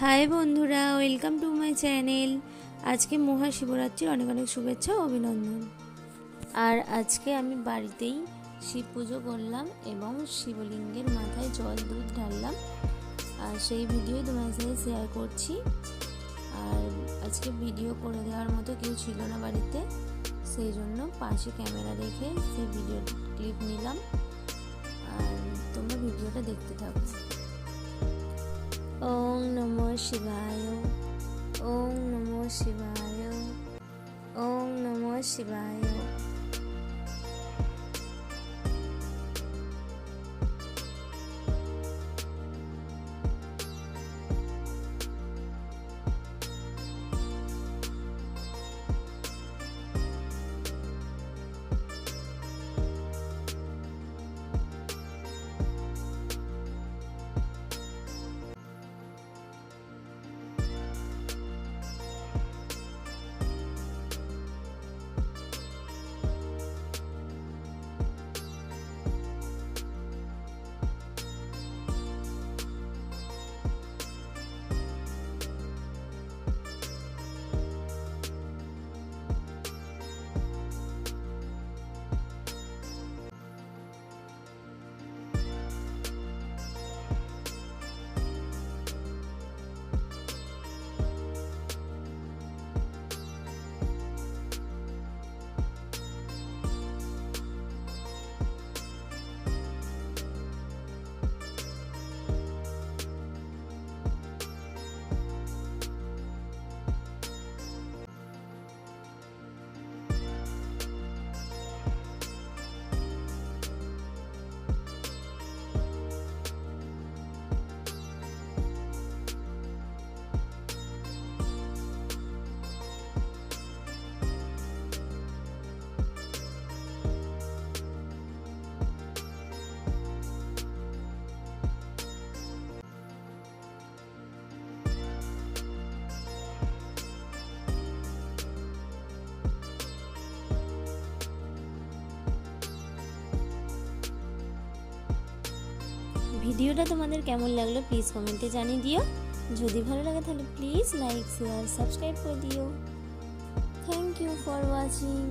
High বন্ধুরা, welcome to my channel. আজকে মহাশিবরাত্রির অনেক অনেক শুভেচ্ছা ও অভিনন্দন। আর আজকে আমি বাড়িতেই শিব পুজো করলাম এবং শিবলিঙ্গের মাথায় জল দুধ ঢাললাম, আর সেই ভিডিও তোমার সাথে শেয়ার করছি। আর আজকে ভিডিও করে দেওয়ার মতো কেউ ছিল না বাড়িতে, সেই জন্য পাশে ক্যামেরা রেখে সেই ভিডিও ক্লিপ নিলাম। আর তোমরা ভিডিওটা দেখতে থাকো। ওং নমো শিবায়, ওং নমো শিবায়, ওং নমো শিবায়। ভিডিওটা তোমাদের কেমন লাগলো প্লিজ কমেন্টে জানিয়ে দিও। যদি ভালো লাগে তাহলে প্লিজ লাইক শেয়ার সাবস্ক্রাইব করে দিও। Thank you for watching.